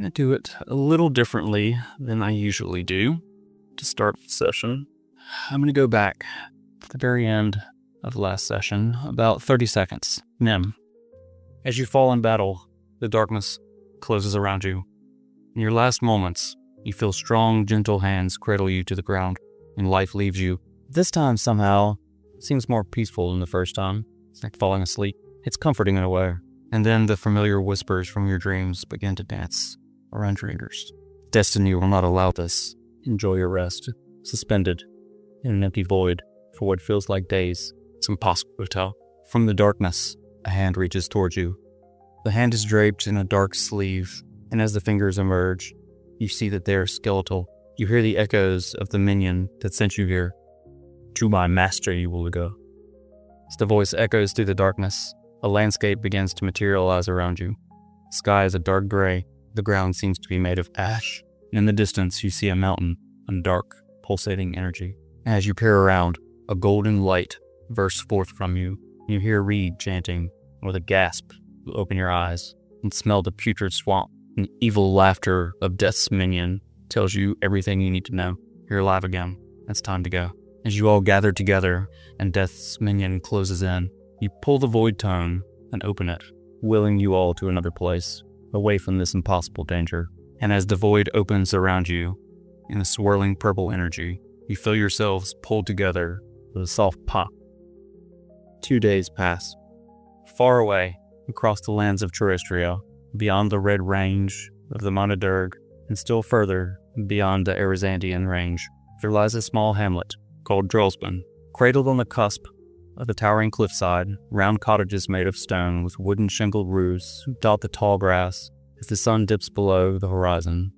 going to do it a little differently than I usually do to start the session. I'm going to go back to the very end of the last session, about 30 seconds. Nem, as you fall in battle, the darkness closes around you. In your last moments, you feel strong, gentle hands cradle you to the ground, and life leaves you. This time, somehow, it seems more peaceful than the first time. It's like falling asleep. It's comforting in a way. And then the familiar whispers from your dreams begin to dance around your ears. Destiny will not allow this. Enjoy your rest, suspended in an empty void for what feels like days. It's impossible to tell. From the darkness, a hand reaches towards you. The hand is draped in a dark sleeve, and as the fingers emerge, you see that they are skeletal. You hear the echoes of the minion that sent you here. To my master you will go. As the voice echoes through the darkness, a landscape begins to materialize around you. The sky is a dark gray. The ground seems to be made of ash. In the distance, you see a mountain and dark, pulsating energy. As you peer around, a golden light bursts forth from you. You hear Reed chanting. With a gasp, you open your eyes and smell the putrid swamp. An evil laughter of Death's minion tells you everything you need to know. You're alive again. It's time to go. As you all gather together and Death's minion closes in, you pull the void tome and open it, willing you all to another place, away from this impossible danger. And as the void opens around you, in a swirling purple energy, you feel yourselves pulled together with a soft pop. 2 days pass. Far away, across the lands of Terrestria, beyond the red range of the Monaderg, and still further beyond the Arizandian range, there lies a small hamlet called Drelsben. Cradled on the cusp of the towering cliffside, round cottages made of stone with wooden shingled roofs dot the tall grass as the sun dips below the horizon.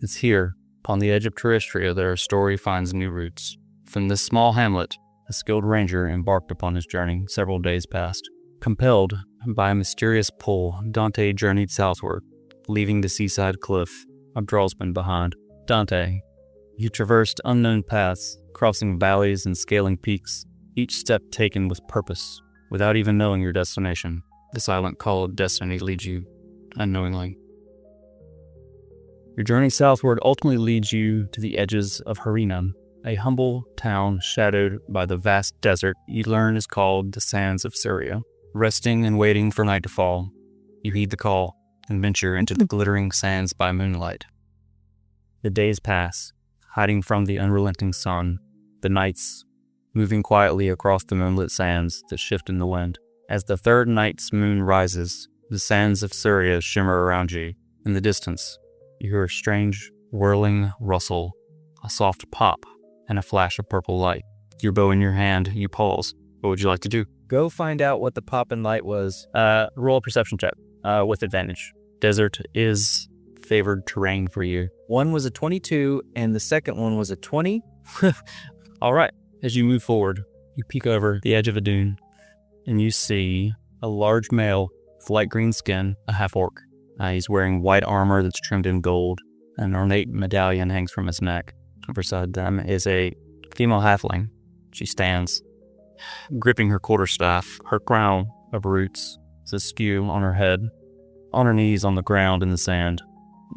It's here, upon the edge of Terrestria, that our story finds new roots. From this small hamlet, a skilled ranger embarked upon his journey several days past. Compelled by a mysterious pull, Dante journeyed southward, leaving the seaside cliff of Drelsben behind. Dante, you traversed unknown paths, crossing valleys and scaling peaks, each step taken with purpose, without even knowing your destination. The silent call of destiny leads you unknowingly. Your journey southward ultimately leads you to the edges of Harinam, a humble town shadowed by the vast desert you learn is called the Sands of Surya. Resting and waiting for night to fall, you heed the call and venture into the glittering sands by moonlight. The days pass, hiding from the unrelenting sun, the nights moving quietly across the moonlit sands that shift in the wind. As the third night's moon rises, the Sands of Surya shimmer around you. In the distance, you hear a strange, whirling rustle, a soft pop, and a flash of purple light. Your bow in your hand, you pause. What would you like to do? Go find out what the pop and light was. Roll a perception check with advantage. Desert is favored terrain for you. One was a 22, and the second one was a 20. All right. As you move forward, you peek over the edge of a dune, and you see a large male with light green skin, a half-orc. He's wearing white armor that's trimmed in gold. An ornate medallion hangs from his neck. Beside them is a female halfling. She stands, gripping her quarterstaff. Her crown of roots is askew on her head. On her knees on the ground in the sand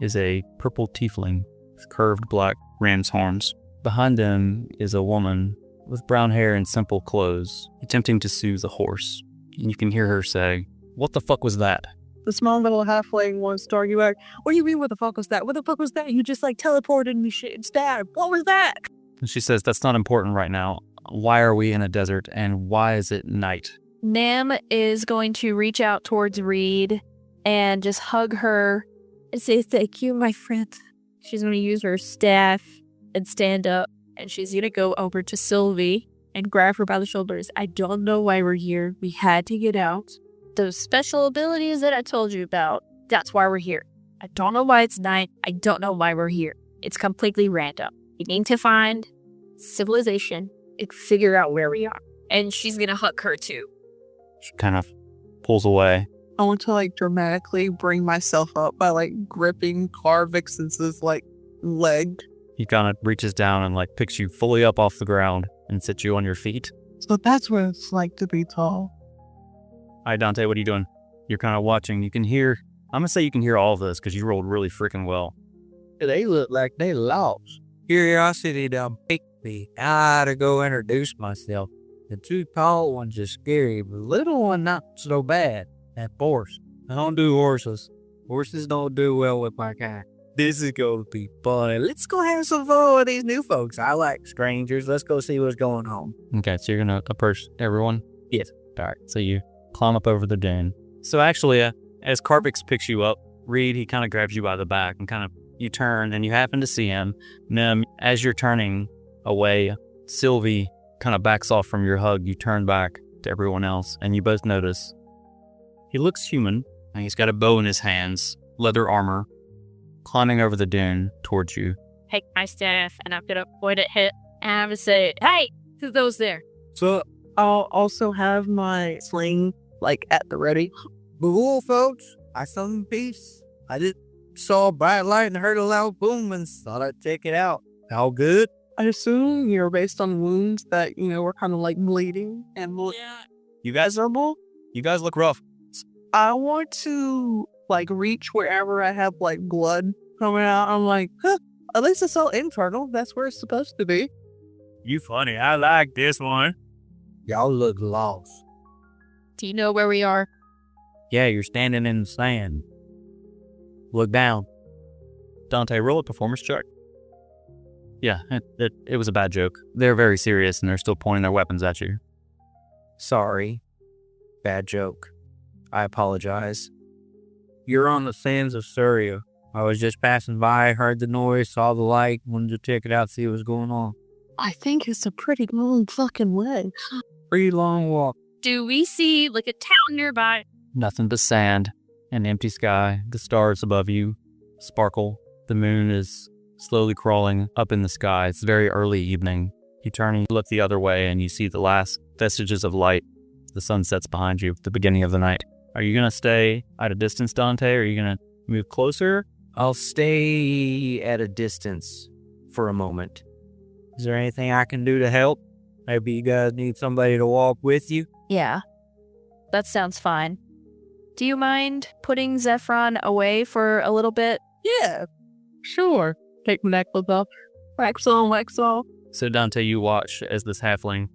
is a purple tiefling with curved black ram's horns. Behind them is a woman with brown hair and simple clothes, attempting to soothe a horse. And you can hear her say, "What the fuck was that?" The small little halfling wants to argue back. What do you mean, what the fuck was that? What the fuck was that? You just teleported me shit and stabbed. What was that? And she says, "That's not important right now. Why are we in a desert and why is it night?" Nem is going to reach out towards Reed and just hug her and say, "Thank you, my friend." She's going to use her staff and stand up, and she's going to go over to Sylvie and grab her by the shoulders. "I don't know why we're here. We had to get out. Those special abilities that I told you about, that's why we're here. I don't know why it's night. I don't know why we're here. It's completely random. We need to find civilization and figure out where we are." And she's going to hug her too. She kind of pulls away. I want to dramatically bring myself up by gripping Karvix's leg. He kind of reaches down and picks you fully up off the ground and sits you on your feet. So that's what it's like to be tall. Hi, Dante, what are you doing? You're kind of watching. You can hear I'm gonna say you can hear all of this because you rolled really freaking well. They look like they lost. Curiosity done picked me. I had to go introduce myself. The two tall ones are scary, but the little one not so bad. That horse. I don't do horses. Horses don't do well with my kind. This is going to be fun. Let's go have some fun with these new folks. I like strangers. Let's go see what's going on. Okay, so you're gonna approach everyone? Yes. All right, so you climb up over the dune. So actually, as Karvix picks you up, Reed, he kind of grabs you by the back and kind of, you turn and you happen to see him. Nem, as you're turning away, Sylvie kind of backs off from your hug. You turn back to everyone else and you both notice he looks human and he's got a bow in his hands, leather armor, climbing over the dune towards you. Take my staff and I'm gonna point at him and I'm gonna say, "Hey, to those there." So I'll also have my sling like at the ready. Cool, folks. I saw in peace. I just saw a bright light and heard a loud boom and thought I'd check it out. All good? I assume you're based on wounds that, were kind of like bleeding and You guys are bull? You guys look rough. I want to like reach wherever I have like blood coming out. I'm like, at least it's all internal. That's where it's supposed to be. You funny. I like this one. Y'all look lost. Do you know where we are? Yeah, you're standing in the sand. Look down. Dante, roll a performance check. Yeah, it was a bad joke. They're very serious and they're still pointing their weapons at you. Sorry. Bad joke. I apologize. You're on the Sands of Surya. I was just passing by, heard the noise, saw the light, wanted to check it out, see what's going on. I think it's a pretty long fucking way. Pretty long walk. Do we see like a town nearby? Nothing but sand, an empty sky, the stars above you sparkle. The moon is slowly crawling up in the sky. It's very early evening. You turn and look the other way and you see the last vestiges of light. The sun sets behind you at the beginning of the night. Are you going to stay at a distance, Dante, or are you going to move closer? I'll stay at a distance for a moment. Is there anything I can do to help? Maybe you guys need somebody to walk with you? Yeah. That sounds fine. Do you mind putting Zephron away for a little bit? Yeah, sure. Take my necklace off. Wax on, wax off. So Dante, you watch as this halfling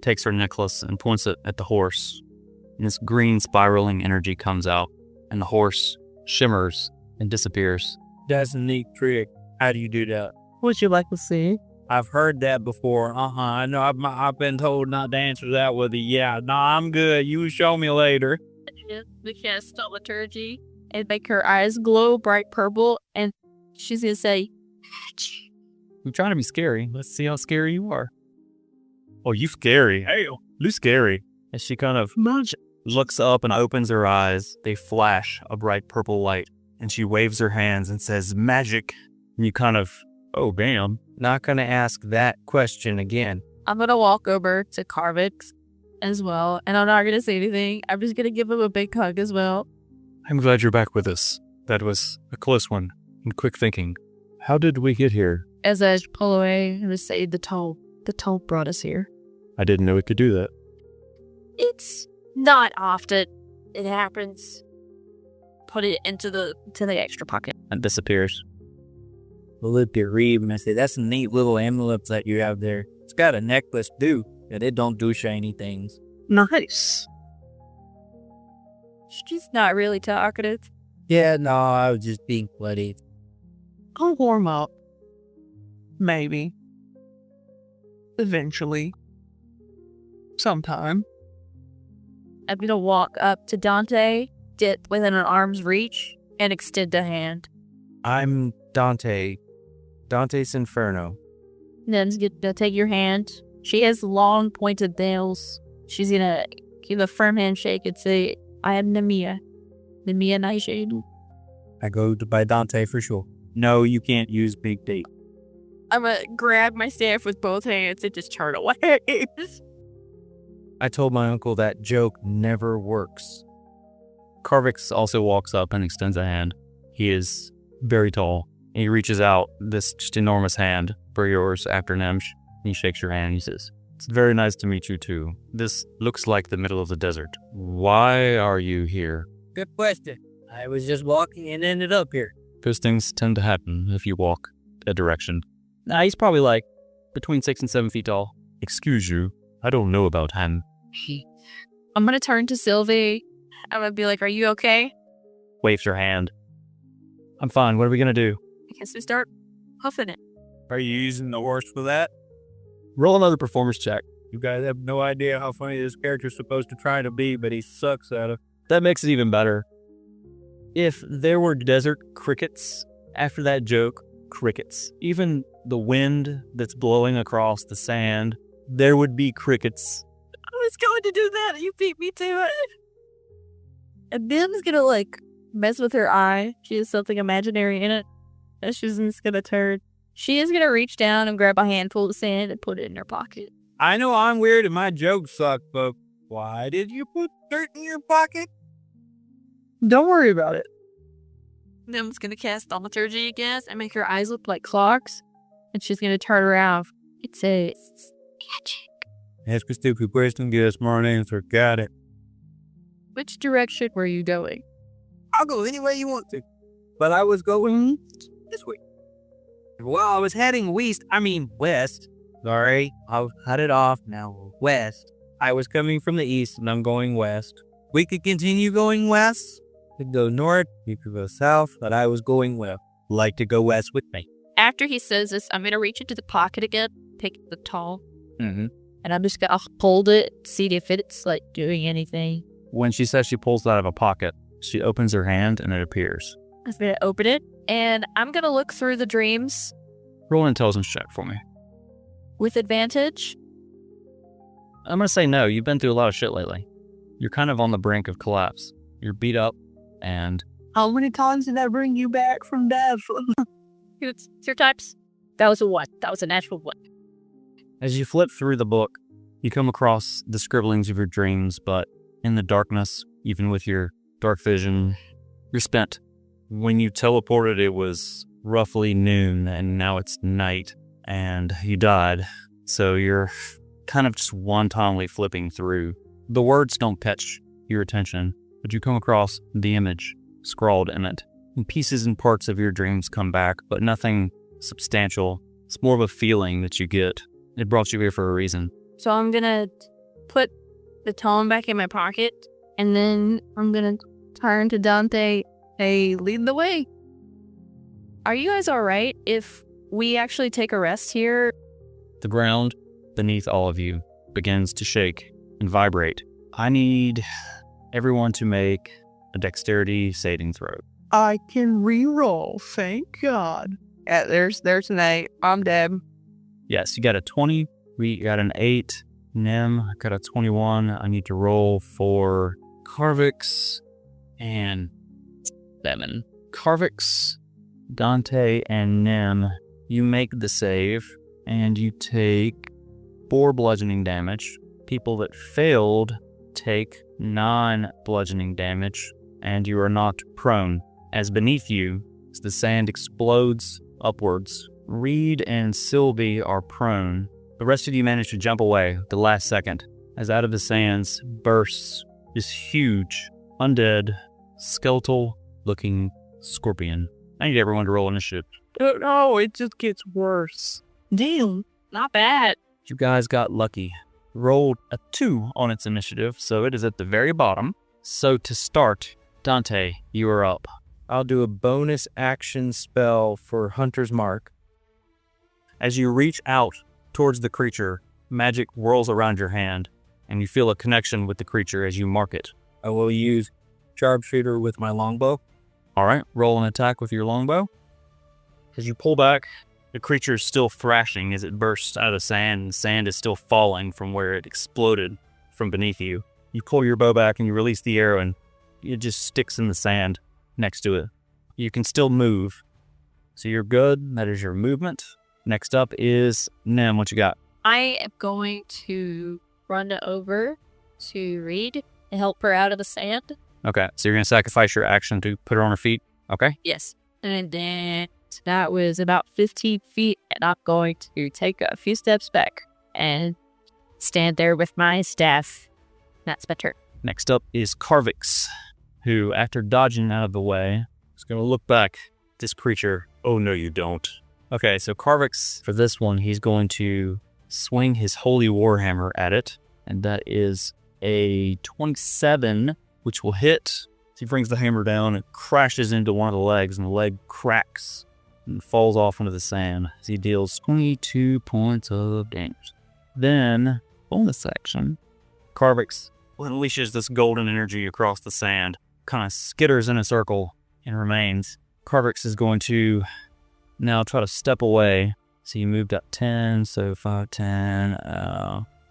takes her necklace and points it at the horse. And this green spiraling energy comes out, and the horse shimmers and disappears. That's a neat trick. How do you do that? Would you like to see? I've heard that before. I know I've been told not to answer that with a yeah. No, I'm good. You show me later. We cast thaumaturgy and make her eyes glow bright purple, and she's gonna say, I'm trying to be scary. Let's see how scary you are. Oh, you scary. Hey, you scary. As she kind of looks up and opens her eyes, they flash a bright purple light, and she waves her hands and says, magic. And you kind of, oh, damn. Not gonna ask that question again. I'm gonna walk over to Karvix as well, and I'm not gonna say anything. I'm just gonna give him a big hug as well. I'm glad you're back with us. That was a close one and quick thinking. How did we get here? As I pull away and just say, the toll brought us here. I didn't know it could do that. It's not often it happens. Put it into the extra pocket. And disappears. Look at Reeve and I say, that's a neat little amulet that you have there. It's got a necklace too, and it don't do shiny things. Nice. She's not really talkative. Yeah, no, I was just being bloody. I'll warm up. Maybe. Eventually. Sometime. I'm gonna walk up to Dante, get within an arm's reach, and extend a hand. I'm Dante. Dante's Inferno. Nem's gonna take your hand. She has long pointed nails. She's gonna give a firm handshake and say, I am Nemiea. Nemiea Nightshade. I go by Dante for sure. No, you can't use Big D. I'm gonna grab my staff with both hands and just turn away. I told my uncle that joke never works. Karvix also walks up and extends a hand. He is very tall. He reaches out this just enormous hand for yours after Nemsh. He shakes your hand and he says, it's very nice to meet you too. This looks like the middle of the desert. Why are you here? Good question. I was just walking and ended up here. Those things tend to happen if you walk a direction. Nah, he's probably like between 6 and 7 feet tall. Excuse you, I don't know about him. I'm gonna turn to Sylvie. I'm gonna be like, are you okay? Waves her hand. I'm fine, what are we gonna do? I guess we start huffing it. Are you using the horse for that? Roll another performance check. You guys have no idea how funny this character's supposed to try to be, but he sucks at it. That makes it even better. If there were desert crickets after that joke, crickets. Even the wind that's blowing across the sand, there would be crickets. I was going to do that. You beat me to it. And Ben's gonna like mess with her eye. She has something imaginary in it. And she's just gonna turn. She is gonna reach down and grab a handful of sand and put it in her pocket. I know I'm weird and my jokes suck, but why did you put dirt in your pocket? Don't worry about it. Nem's gonna cast thaumaturgy, I guess, and make her eyes look like clocks. And she's gonna turn around. It says magic. Ask a stupid question, get a smart answer. Got it. Which direction were you going? I'll go any way you want to. But I was going this way. Well, I was heading west. Sorry, I'll cut it off now. West. I was coming from the east and I'm going west. We could continue going west. We could go north. You could go south. But I was going west. Like to go west with me. After he says this, I'm gonna reach into the pocket again, pick the tall, Mm-hmm. and I'm just gonna hold it, see if it's like doing anything. When she says she pulls it out of a pocket, she opens her hand and it appears. I'm gonna open it, and I'm gonna look through the dreams Roll an intelligence check for me. with advantage. I'm going to say no. You've been through a lot of shit lately. You're kind of on the brink of collapse. You're beat up and How many times did that bring you back from death? It's your types. That was a 1. That was a natural 1. as you flip through the book, you come across the scribblings of your dreams, but in the darkness, even with your dark vision, you're spent. When you teleported, it was roughly noon, and now it's night, and you died. So you're kind of just wantonly flipping through. The words don't catch your attention, but you come across the image scrawled in it. And pieces and parts of your dreams come back, but nothing substantial. It's more of a feeling that you get. It brought you here for a reason. So I'm gonna put the tome back in my pocket, and then I'm gonna turn to Dante. Hey, lead the way. Are you guys all right if we actually take a rest here? The ground beneath all of you begins to shake and vibrate. I need everyone to make a dexterity saving throw. I can re-roll, thank God. Yeah, there's an 8. I'm dead. Yes, you got a 20. We got an 8. Nem, I got a 21. I need to roll for Karvix and 7. Karvix, Dante, and Nem, you make the save, and you take 4 bludgeoning damage. People that failed take 9 bludgeoning damage, and you are knocked prone. As beneath you, as the sand explodes upwards, Reed and Sylvie are prone. The rest of you manage to jump away at the last second, as out of the sands bursts this huge, undead, skeletal-looking scorpion. I need everyone to roll initiative. No, it just gets worse. Damn, not bad. You guys got lucky. Rolled a 2 on its initiative, so it is at the very bottom. So to start, Dante, you are up. I'll do a bonus action spell for Hunter's Mark. As you reach out towards the creature, magic whirls around your hand, and you feel a connection with the creature as you mark it. I will use sharpshooter with my longbow. All right, roll an attack with your longbow. As you pull back, the creature is still thrashing as it bursts out of the sand, and the sand is still falling from where it exploded from beneath you. You pull your bow back and you release the arrow, and it just sticks in the sand next to it. You can still move, so you're good. That is your movement. Next up is Nem. What you got? I am going to run over to Reed and help her out of the sand. Okay, so you're going to sacrifice your action to put her on her feet. Okay. Yes. And then that was about 15 feet, and I'm going to take a few steps back and stand there with my staff. That's my turn. Next up is Karvix. who, after dodging out of the way, is going to look back at this creature. Oh, no, you don't. Okay, so Karvix, for this one, he's going to swing his holy warhammer at it, and that is a 27, which will hit. He brings the hammer down and crashes into one of the legs, and the leg cracks and falls off into the sand as he deals 22 points of damage. Then, bonus action, Karvix unleashes this golden energy across the sand, kind of skitters in a circle, and remains. Karvix is going to now try to step away. So you moved up 10, so 5, 10.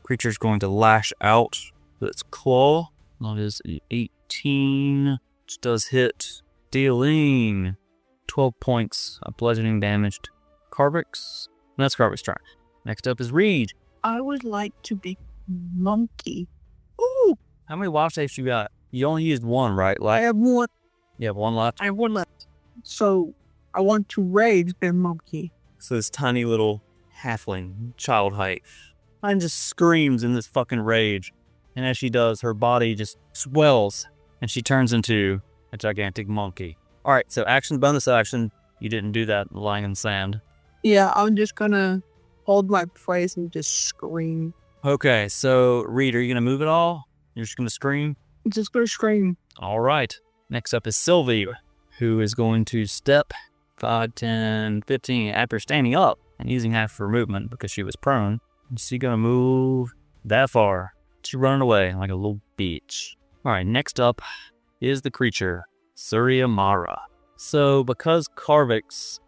Creature's going to lash out with its claw. That is 18, which does hit, dealing 12 points of bludgeoning damage to Karvix. And that's Karvix's turn. Next up is Reed. I would like to be monkey. Ooh, How many wild shapes you got? You only used one, right? I have one. You have one left? I have one left. So I want to raise the monkey. So this tiny little halfling, child height, and just screams in this fucking rage. And as she does, her body just swells, and she turns into a gigantic monkey. All right, so action, bonus action. You didn't do that lying in the sand. Yeah, I'm just gonna hold my face and just scream. Okay, so Reed, are you going to move at all? You're just going to scream? I'm just gonna scream. All right. Next up is Sylvie, who is going to step 5, 10, 15 after standing up and using half her movement because she was prone. She's going to move that far. She's running away like a little bitch. All right, next up is the creature, Surya Mara. So because Karvix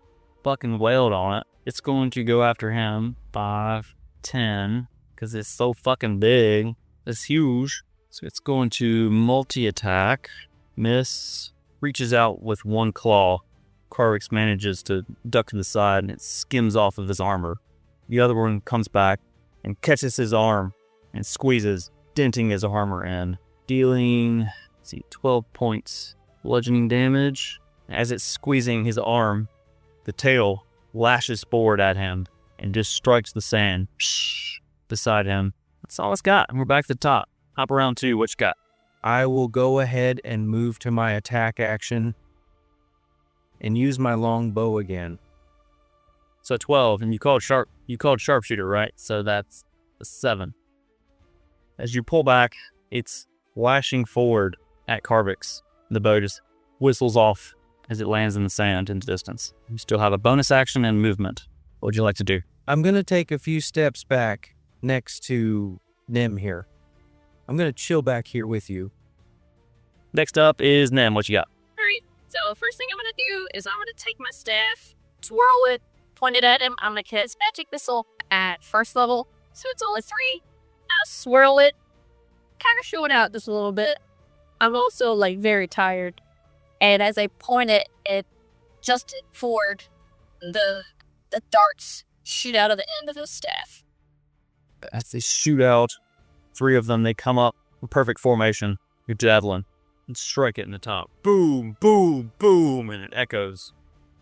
fucking wailed on it, it's going to go after him 5, 10, because it's so fucking big. It's huge. So it's going to multi-attack, miss, reaches out with one claw. Karvix manages to duck to the side and it skims off of his armor. The other one comes back and catches his arm and squeezes, denting his armor in, dealing 12 points bludgeoning damage. As it's squeezing his arm, the tail lashes forward at him and just strikes the sand beside him. That's all it's got, and we're back to the top. Hop around 2, what you got? I will go ahead and move to my attack action and use my long bow again. So 12, and you called sharpshooter, right? So that's a 7. As you pull back, it's lashing forward at Karvix. The bow just whistles off as it lands in the sand in the distance. You still have a bonus action and movement. What would you like to do? I'm going to take a few steps back next to Nem here. I'm going to chill back here with you. Next up is Nem. What you got? Alright, so first thing I'm gonna do is I'm gonna take my staff, twirl it, point it at him. I'm gonna cast magic missile at first level, so it's only 3. I'll swirl it, kind of show it out just a little bit. I'm also very tired, and as I point it, it just forward, the darts shoot out of the end of the staff. As they shoot out, 3 of them, they come up in perfect formation. Your javelin. And strike it in the top. Boom, boom, boom, and it echoes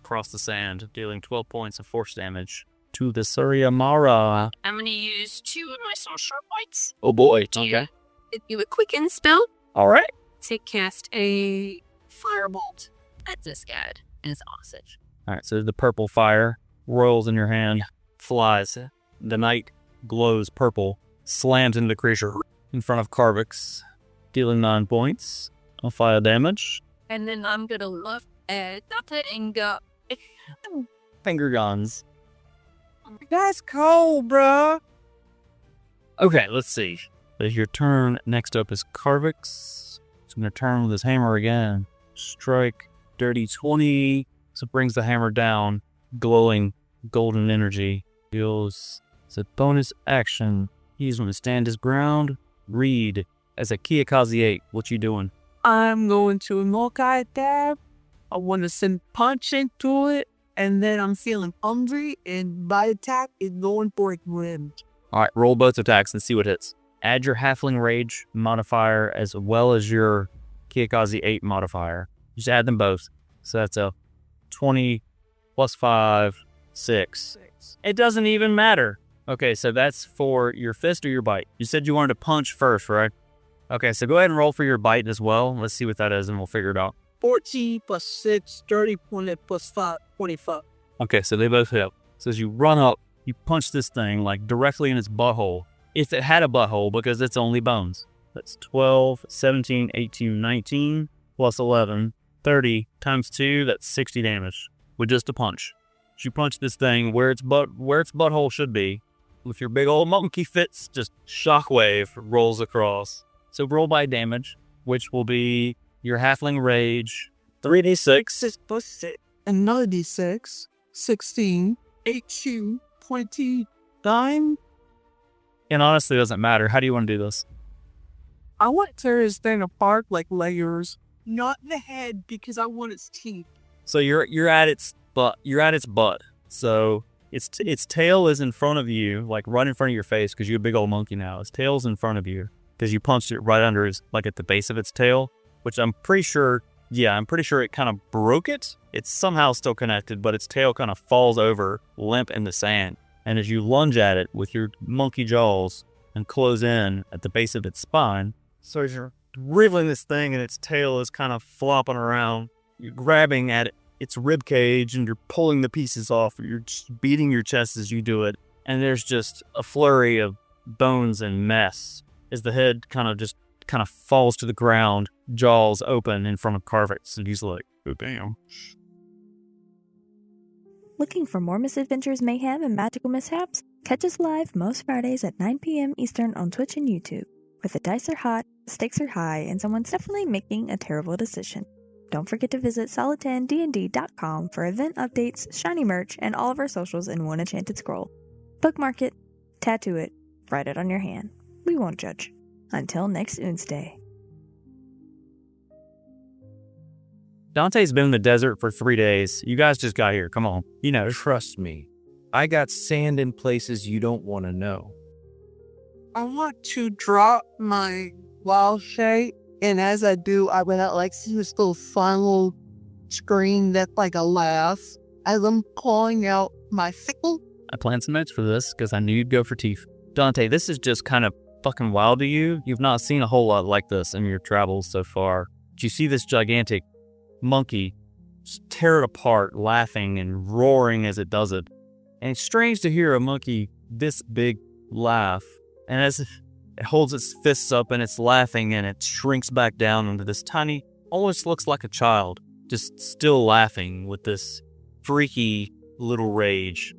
across the sand, dealing 12 points of force damage to the Surya Mara. I'm gonna use 2 of my soul sharp points. Oh boy, Okay. okay. Do a quicken spell All right. to cast a firebolt at this guy and his hostage. All right, so the purple fire roils in your hand, flies. The night glows purple, slams into the creature in front of Karvix, dealing 9 points of fire damage. And then I'm gonna look at Dante and go, Finger guns. That's cold, bruh. Okay, let's see. It's your turn. Next up is Karvix. He's going to turn with his hammer again. Strike. Dirty 20. So it brings the hammer down. Glowing golden energy. Deals. It's a bonus action. He's going to stand his ground. Read. As a Kiyakaze 8, what you doing? I'm going to multi-attack. I want to send punch into it. And then I'm feeling hungry. And my attack is going for a grim. All right, roll both attacks and see what hits. Add your Halfling Rage modifier as well as your Kiyakaze 8 modifier. Just add them both. So that's a 20 plus 5, 6. It doesn't even matter. Okay, so that's for your fist or your bite. You said you wanted to punch first, right? Okay, so go ahead and roll for your bite as well. Let's see what that is, and we'll figure it out. 14 plus 6, 30 plus 5, 25. Okay, so they both hit. So as you run up, you punch this thing like directly in its butthole. If it had a butthole, because it's only bones. That's 12, 17, 18, 19, plus 11, 30 times 2, that's 60 damage with just a punch. You punch this thing where its butthole should be. With your big old monkey fits, just shockwave rolls across. So roll by damage, which will be your halfling rage, 3d6. 6 plus 6. Another d6. 16, 18, 29. And honestly, it doesn't matter. How do you want to do this? I want to tear this thing apart like layers. Not the head, because I want its teeth. So you're at its butt. You're at its butt. So its tail is in front of you, like right in front of your face, because you're a big old monkey now. Its tail's in front of you because you punched it right under his, like at the base of its tail, which I'm pretty sure it kind of broke it. It's somehow still connected, but its tail kind of falls over limp in the sand. And as you lunge at it with your monkey jaws and close in at the base of its spine, so as you're wriggling this thing and its tail is kind of flopping around, you're grabbing at its rib cage and you're pulling the pieces off. You're just beating your chest as you do it. And there's just a flurry of bones and mess as the head kind of falls to the ground, jaws open in front of Karvix. And he's like, oh, damn. Looking for more misadventures, mayhem, and magical mishaps? Catch us live most Fridays at 9 p.m. Eastern on Twitch and YouTube, where the dice are hot, the stakes are high, and someone's definitely making a terrible decision. Don't forget to visit solid10dnd.com for event updates, shiny merch, and all of our socials in one enchanted scroll. Bookmark it, tattoo it, write it on your hand. We won't judge. Until next Wednesday. Dante's been in the desert for 3 days. You guys just got here. Come on. You know, trust me. I got sand in places you don't want to know. I want to drop my wild shape, and as I do, I would like see this little final screen that's like a laugh as I'm calling out my sickle. I planned some notes for this because I knew you'd go for teeth. Dante, this is just kind of fucking wild to you. You've not seen a whole lot like this in your travels so far. But you see this gigantic monkey just tear it apart, laughing and roaring as it does it. And it's strange to hear a monkey this big laugh. And as it holds its fists up and it's laughing and it shrinks back down into this tiny, almost looks like a child, just still laughing with this freaky little rage.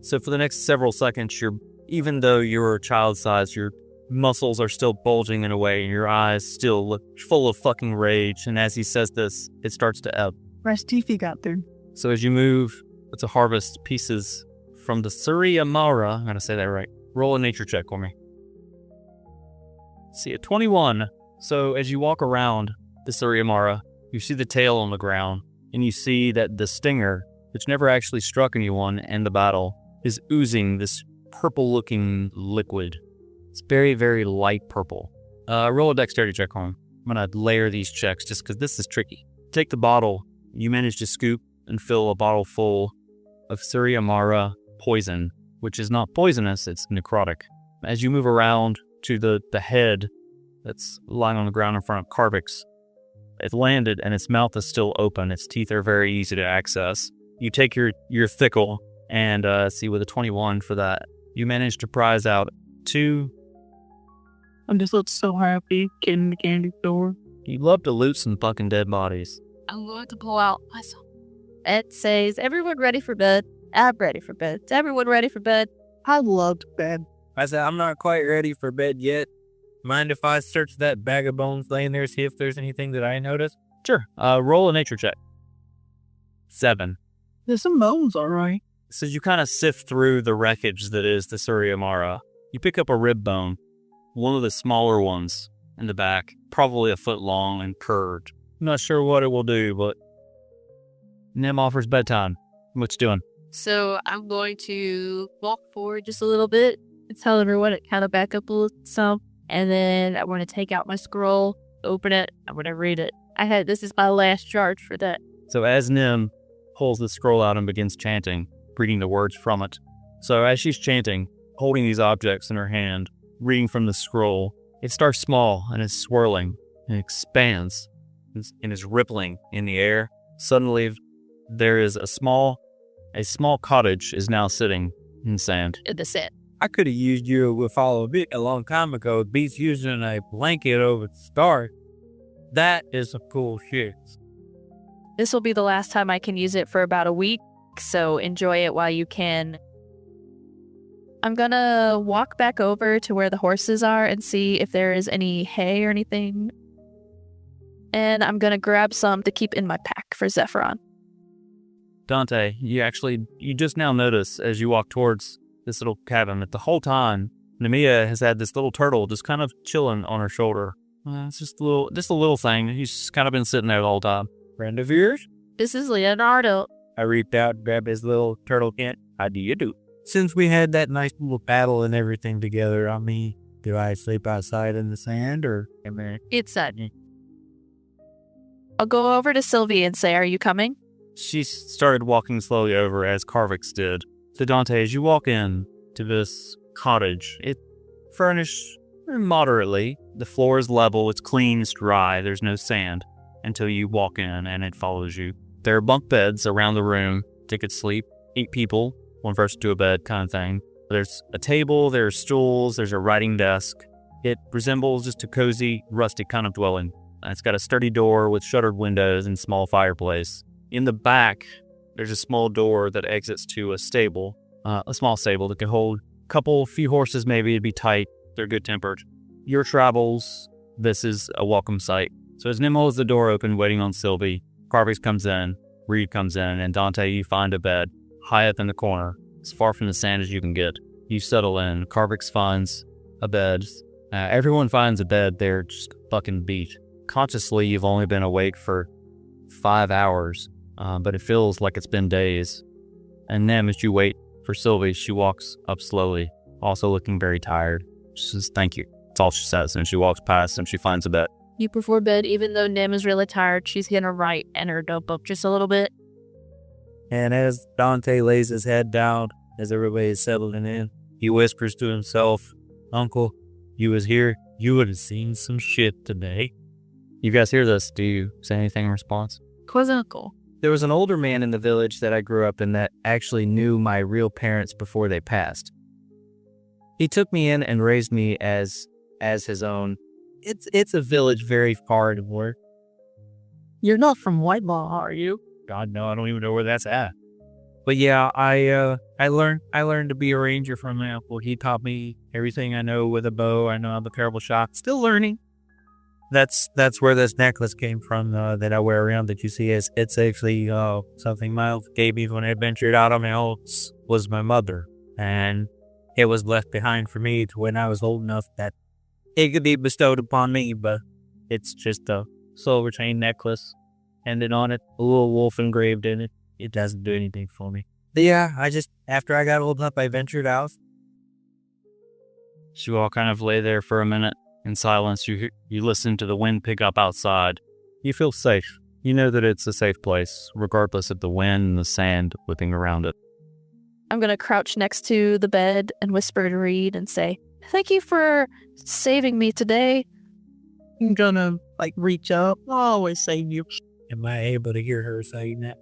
So for the next several seconds, even though you're a child size, your muscles are still bulging in a way and your eyes still look full of fucking rage. And as he says this, it starts to ebb. Nice teeth you got there. So as you move to harvest pieces from the Surya Mara, I'm going to say that right. Roll a nature check for me. See, a 21. So as you walk around the Surya Mara, you see the tail on the ground, and you see that the stinger, which never actually struck anyone in the battle, is oozing this purple-looking liquid. It's very, very light purple. Roll a dexterity check on him. I'm going to layer these checks just because this is tricky. Take the bottle. You manage to scoop and fill a bottle full of Surya Mara poison, which is not poisonous, it's necrotic. As you move around to the head that's lying on the ground in front of Karvix, it landed and its mouth is still open. Its teeth are very easy to access. You take your thickle and see with a 21 for that, you manage to prize out 2. I'm just so happy getting the candy store. You'd love to loot some fucking dead bodies. I'm going to pull out my song. It says, everyone ready for bed? I'm ready for bed. Is everyone ready for bed? I loved bed. I said, I'm not quite ready for bed yet. Mind if I search that bag of bones laying there, see if there's anything that I notice? Sure. Roll a nature check. 7. There's some bones, all right. So you kind of sift through the wreckage that is the Surya Mara. You pick up a rib bone, one of the smaller ones in the back, probably a foot long and curved. I'm not sure what it will do, but Nem offers bedtime. What you doing? So I'm going to walk forward just a little bit and tell everyone to kind of back up a little some. And then I want to take out my scroll, open it. I'm going to read it. This is my last charge for that. So as Nem pulls the scroll out and begins chanting, reading the words from it. So as she's chanting, holding these objects in her hand, reading from the scroll, It starts small and it's swirling and expands and is rippling in the air. Suddenly, there is a small cottage is now sitting in sand. In the sand. I could have used you with follow a bit a long time ago. It beats using a blanket over the start. That is some cool shit. This will be the last time I can use it for about a week, so enjoy it while you can. I'm gonna walk back over to where the horses are and see if there is any hay or anything. And I'm gonna grab some to keep in my pack for Zephyron. Dante, you just now notice as you walk towards this little cabin that the whole time Nemiea has had this little turtle just kind of chilling on her shoulder. It's just a little thing. He's just kind of been sitting there the whole time. Friend of yours? This is Leonardo. I reached out and grabbed his little turtle kit. How do you do? Since we had that nice little battle and everything together, I mean, do I sleep outside in the sand or am I? It's sudden. I'll go over to Sylvie and say, are you coming? She started walking slowly over as Karvix did. So Dante, as you walk in to this cottage, it furnished moderately. The floor is level, it's clean, it's dry, there's no sand until you walk in and it follows you. There are bunk beds around the room. They could sleep 8 people, one person to a bed kind of thing. There's a table, there's stools, there's a writing desk. It resembles just a cozy, rustic kind of dwelling. It's got a sturdy door with shuttered windows and small fireplace. In the back, there's a small door that exits to a stable, a small stable that can hold a few horses maybe. It'd be tight. They're good-tempered. Your travels, this is a welcome sight. So as Nim holds the door open, waiting on Sylvie, Karvix comes in, Reed comes in, and Dante, you find a bed high up in the corner, as far from the sand as you can get. You settle in. Karvix finds a bed. Everyone finds a bed. They're just fucking beat. Consciously, you've only been awake for 5 hours, but it feels like it's been days. And Nim, as you wait for Sylvie, she walks up slowly, also looking very tired. She says, thank you. That's all she says, and she walks past and she finds a bed. You prefer bed, even though Nim is really tired. She's gonna write in her notebook just a little bit. And as Dante lays his head down, as everybody is settling in, he whispers to himself, Uncle, you was here, you would have seen some shit today. You guys hear this? Do you say anything in response? Quizzical. There was an older man in the village that I grew up in that actually knew my real parents before they passed. He took me in and raised me as his own. It's a village very far north. You're not from Whitelaw, are you? God, no, I don't even know where that's at. But yeah, I learned to be a ranger from my uncle. He taught me everything I know with a bow. I know how the terrible shot. Still learning. That's where this necklace came from that I wear around that you see. It's actually something Miles gave me when I ventured out on my own. Was my mother, and it was left behind for me to when I was old enough that it could be bestowed upon me. But it's just a silver chain necklace, and then on it a little wolf engraved in it. It doesn't do anything for me. But yeah, after I got old enough, I ventured out. So you all kind of lay there for a minute. In silence, you listen to the wind pick up outside. You feel safe. You know that it's a safe place, regardless of the wind and the sand whipping around it. I'm going to crouch next to the bed and whisper to Reed and say, thank you for saving me today. I'm gonna, reach up. I'll always save you. Am I able to hear her saying that?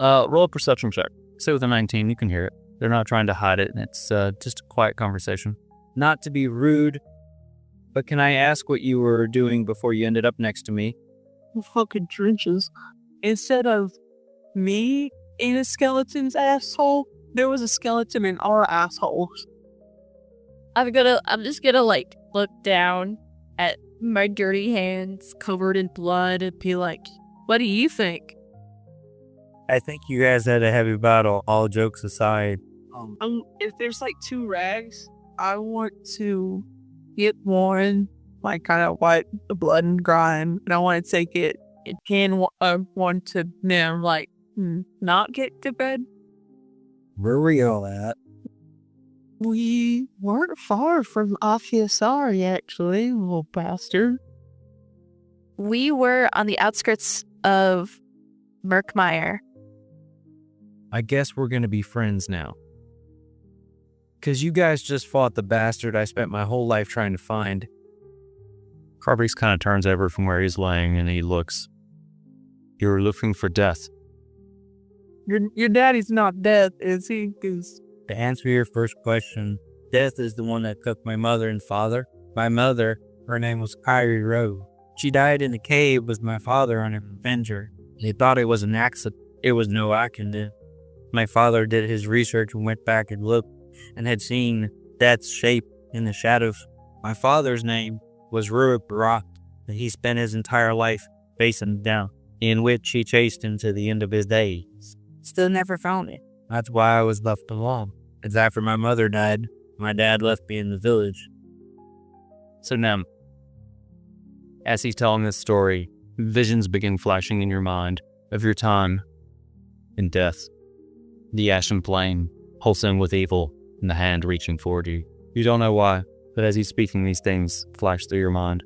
Roll a perception check. Say with a 19, you can hear it. They're not trying to hide it, and it's just a quiet conversation. Not to be rude, but can I ask what you were doing before you ended up next to me? Fucking trenches. Instead of me in a skeleton's asshole, there was a skeleton in our assholes. I'm just gonna look down at my dirty hands covered in blood and be like, what do you think? I think you guys had a heavy battle, all jokes aside. If there's 2 rags, I want to get one, kind of wipe the blood and grime, and I want to take it and hand one to them, not get to bed. Where were you all at? We weren't far from Afiasari, actually, little bastard. We were on the outskirts of Murkmire. I guess we're going to be friends now. Because you guys just fought the bastard I spent my whole life trying to find. Karvix kind of turns over from where he's laying and he looks. You're looking for death. Your daddy's not dead, is he? 'Cause To answer your first question, Death is the one that took my mother and father. My mother, her name was Kyrie Rowe. She died in a cave with my father on an avenger. They thought it was an accident. It was no accident. My father did his research and went back and looked and had seen Death's shape in the shadows. My father's name was Murkmire, and he spent his entire life facing down, in which he chased him to the end of his days. Still never found it. That's why I was left alone. It's after my mother died, my dad left me in the village. So Nem, as he's telling this story, visions begin flashing in your mind of your time in death. The ashen plain, pulsing with evil, and the hand reaching toward you. You don't know why, but as he's speaking, these things flash through your mind.